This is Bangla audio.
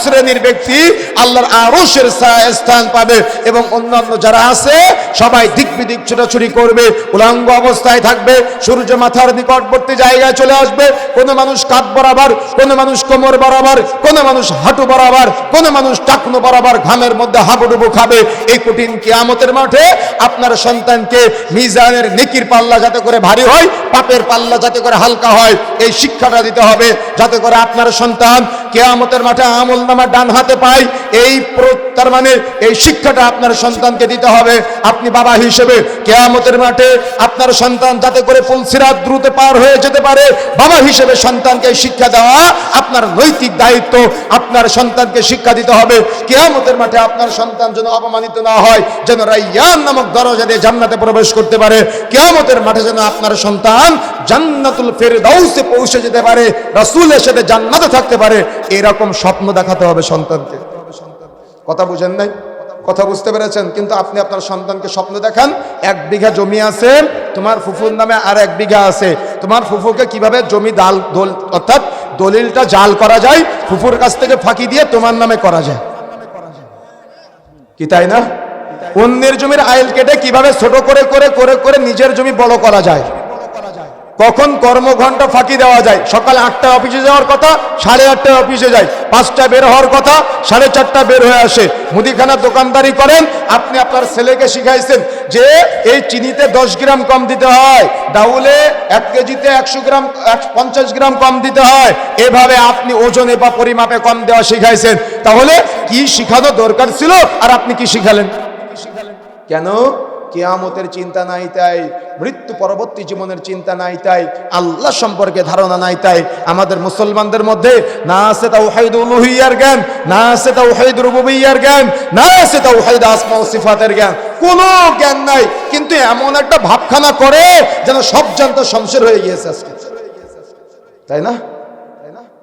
শ্রেণীর ব্যক্তি আল্লাহর আরশের ছায়ায় স্থান পাবে এবং অন্যান্য যারা আছে সবাই দিক বিদিক ছোটাছুটি করবে, উলঙ্গ অবস্থায় থাকবে, সূর্য মাথার নিকটবর্তী জায়গায় চলে আসবে। কোনো মানুষ কাঁধ বরাবর, কোনো মানুষ কোমর বরাবর, কোনো মানুষ হাঁটু বরাবর, কোনো মানুষ টাকনো বরাবর ঘামের মধ্যে হাবুডুবু খাবে। এই কঠিন কিয়ামতের মাঠে আপনার সন্তানকে মিজানের নেকির পাল্লা যাতে করে ভারী হয়, পাপের পাল্লা যাতে করে হালকা হয়, এই শিক্ষাটা দিতে হবে যাতে করে আপনার সন্তান কিয়ামতের মাঠে আমলনামা ডান হাতে পায়। তার মানে এই শিক্ষাটা আপনার সন্তানকে দিতে হবে। আপনি বাবা হিসেবে কিয়ামতের মাঠে আপনার সন্তান যাতে করে পুলসিরাত দ্রুত পার হয়ে যেতে পারে, বাবা হিসেবে সন্তানকে শিক্ষা দেওয়া আপনার নৈতিক দায়িত্ব। আপনার সন্তানকে শিক্ষা দিতে হবে কিয়ামতের মাঠে আপনার সন্তান যেন অপমানিত না হয়, যেন রায়্যান নামক দরজা দিয়ে জান্নাতে প্রবেশ করতে পারে। কিয়ামতের মাঠে যেন আপনার সন্তান জান্নাতুল ফেরদাউসে পৌঁছে যেতে পারে, রাসূলের সাথে জান্নাতে থাকতে পারে। এরকম স্বপ্ন দেখাতে হবে সন্তানকে। কথা বুঝেন নাই? কথা বুঝতে পেরেছেন? কিন্তু আপনি আপনার সন্তানকে স্বপ্ন দেখান 1 বিঘা জমি আছে, তোমার ফুফুর নামে আর 1 বিঘা আছে, তোমার ফুফুকে কিভাবে জমি অর্থাৎ দলিলটা জাল করা যায়, ফুফুর কাছ থেকে ফাঁকি দিয়ে তোমার নামে করা যায়, কি তাই না? অন্যের জমির আইল কেটে কিভাবে ছোট করে করে করে করে নিজের জমি বড় করা যায়, কখন কর্মঘণ্টা ফাঁকি দেওয়া যায়। সকাল 8টায় অফিসে যাওয়ার কথা, 8:30টায় অফিসে যায়, 5টায় বের হওয়ার কথা, 4:30টায় বের হয়ে আসে। মুদিখানার দোকানদারি করেন, আপনি আপনার ছেলেকে শিখাইছেন যে এই চিনিতে 10 গ্রাম কম দিতে হয়, ডাউলে 1 কেজিতে 100 গ্রাম 50 গ্রাম কম দিতে হয়। এভাবে আপনি ওজনে বা পরিমাপে কম দেওয়া শিখাইছেন। তাহলে কি শিখানো দরকার ছিল আর আপনি কি শিখালেন? কেন? কিয়ামতের চিন্তা নাই তাই, মৃত্যু পরবর্তী জীবনের চিন্তা নাই তাই, আল্লাহ সম্পর্কে ধারণা নাই তাই। আমাদের মুসলমানদের মধ্যে না আছে তাওহীদ উলুহিয়ার জ্ঞান, না আছে তাওহীদ রুবুবিয়্যার জ্ঞান, না আছে তাওহীদ আসমা ও সিফাতের জ্ঞান, কোনো জ্ঞান নাই। কিন্তু এমন একটা ভাবখানা করে যেন সব জানতে শমশের হয়ে গিয়েছে আজকে, তাই না?